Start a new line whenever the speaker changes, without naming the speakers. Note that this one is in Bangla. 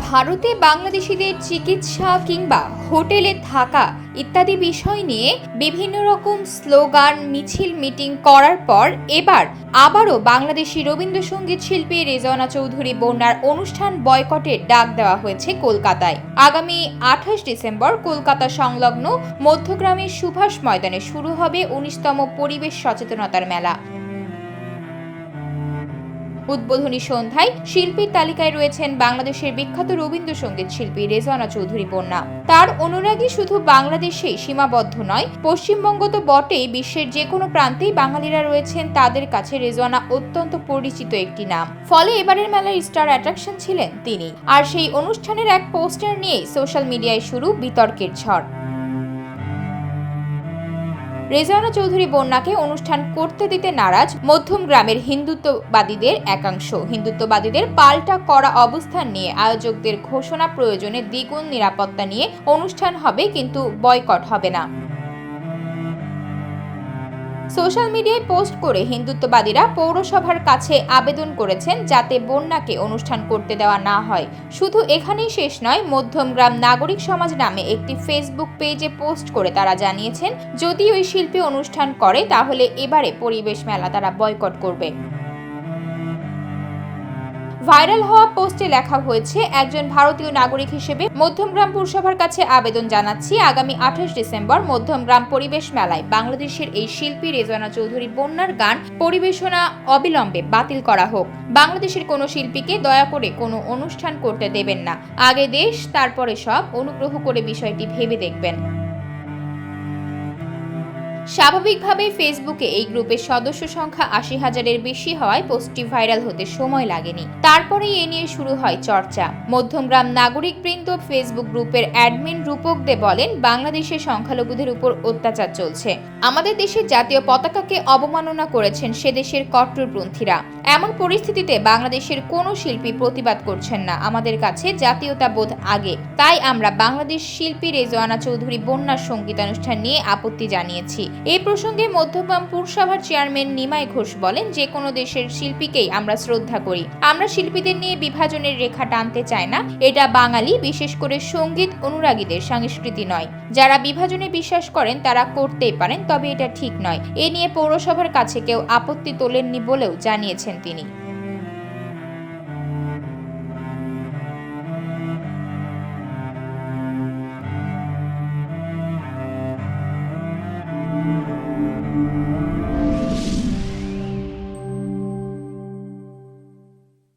ভারতে বাংলাদেশিদের চিকিৎসা কিংবা হোটেলে থাকা ইত্যাদি বিষয় নিয়ে বিভিন্ন রকম স্লোগান, মিছিল, মিটিং করার পর এবার আবারও বাংলাদেশি রবীন্দ্রসঙ্গীত শিল্পী রেজওয়ানা চৌধুরী বন্যার অনুষ্ঠান বয়কটের ডাক দেওয়া হয়েছে কলকাতায়। আগামী 28 ডিসেম্বর কলকাতা সংলগ্ন মধ্যগ্রামের সুভাষ ময়দানে শুরু হবে 19তম পরিবেশ সচেতনতার মেলা। উদ্বোধনী সন্ধ্যায় শিল্পীর তালিকায় রয়েছেন বাংলাদেশের বিখ্যাত রবীন্দ্রসঙ্গীত শিল্পী রেজওয়ানা চৌধুরী বন্যা। তার অনুরাগী শুধু বাংলাদেশেই সীমাবদ্ধ নয়, পশ্চিমবঙ্গ তো বটেই, বিশ্বের যে কোনো প্রান্তেই বাঙালিরা রয়েছেন, তাদের কাছে রেজওয়ানা অত্যন্ত পরিচিত একটি নাম। ফলে এবারের মেলার স্টার অ্যাট্রাকশন ছিলেন তিনি। আর সেই অনুষ্ঠানের এক পোস্টার নিয়েই সোশ্যাল মিডিয়ায় শুরু বিতর্কের ঝড়। রেজওয়ানা চৌধুরী বন্যাকে অনুষ্ঠান করতে দিতে নারাজ মধ্যমগ্রামের হিন্দুত্ববাদীদের একাংশ। হিন্দুত্ববাদীদের পাল্টা করা অবস্থান নিয়ে আয়োজকদের ঘোষণা, প্রয়োজনে দ্বিগুণ নিরাপত্তা নিয়ে অনুষ্ঠান হবে, কিন্তু বয়কট হবে না। সোশ্যাল মিডিয়ায় পোস্ট করে হিন্দুত্ববাদীরা পৌরসভার কাছে আবেদন করেছেন যাতে বন্যাকে অনুষ্ঠান করতে দেওয়া না হয়। শুধু এখানেই শেষ নয়, মধ্যমগ্রাম নাগরিক সমাজ নামে একটি ফেসবুক পেজে পোস্ট করে তারা জানিয়েছেন যদি ওই শিল্পী অনুষ্ঠান করে তাহলে এবারে পরিবেশ মেলা তারা বয়কট করবে। ভাইরাল হওয়া পোস্টে লেখা হয়েছে, একজন ভারতীয় নাগরিক হিসেবে মধ্যমগ্রাম পুরসভার কাছে আবেদন জানাচ্ছি, আগামী 28 ডিসেম্বর মধ্যমগ্রাম পরিবেশ মেলায় বাংলাদেশের এই শিল্পী রেজওয়ানা চৌধুরী বন্যার গান পরিবেশনা অবিলম্বে বাতিল করা হোক। বাংলাদেশের কোনো শিল্পীকে দয়া করে কোনো অনুষ্ঠান করতে দেবেন না। আগে দেশ, তারপরে সব। অনুগ্রহ করে বিষয়টি ভেবে দেখবেন। স্বাভাবিকভাবেই ফেসবুকে এই গ্রুপের সদস্য সংখ্যা 80,000-এর বেশি হওয়ায় পোস্টটি ভাইরাল হতে সময় লাগেনি। তারপরেই এ নিয়ে শুরু হয় চর্চা। মধ্যমগ্রাম নাগরিকবৃন্দ ফেসবুক গ্রুপের অ্যাডমিন রূপক দে বলেন, বাংলাদেশের সংখ্যালঘুদের উপর অত্যাচার চলছে। আমাদের দেশের জাতীয় পতাকাকে অবমাননা করেছেন সে দেশের কট্টরপন্থীরা। এমন পরিস্থিতিতে বাংলাদেশের কোনো শিল্পী প্রতিবাদ করছেন না। আমাদের কাছে জাতীয়তাবোধ আগে, তাই আমরা বাংলাদেশ শিল্পী রেজওয়ানা চৌধুরী বন্যার সঙ্গীতানুষ্ঠান নিয়ে আপত্তি জানিয়েছি। এই প্রসঙ্গে মধ্যগ্রাম পুরসভার চেয়ারম্যান নিমাই ঘোষ বলেন, যে কোনো দেশের শিল্পীকেই আমরা শ্রদ্ধা করি। আমরা শিল্পীদের নিয়ে বিভাজনের রেখা টানতে চাই না। এটা বাঙালি, বিশেষ করে সঙ্গীত অনুরাগীদের সংস্কৃতি নয়। যারা বিভাজনে বিশ্বাস করেন তারা করতেই পারেন, তবে এটা ঠিক নয়। এ নিয়ে পৌরসভার কাছে কেউ আপত্তি তোলেননি বলেও জানিয়েছেন তিনি।